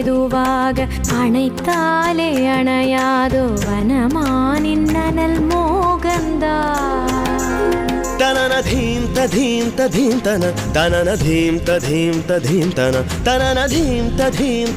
ஏதுவாக அணைத்தாலே அணையாதோ வனமானின் நனல் மோகந்தா தனன தீம் ததீம் ததீம் தன தனன தீம் ததீம் ததீம் தன தனன தீம் ததீம்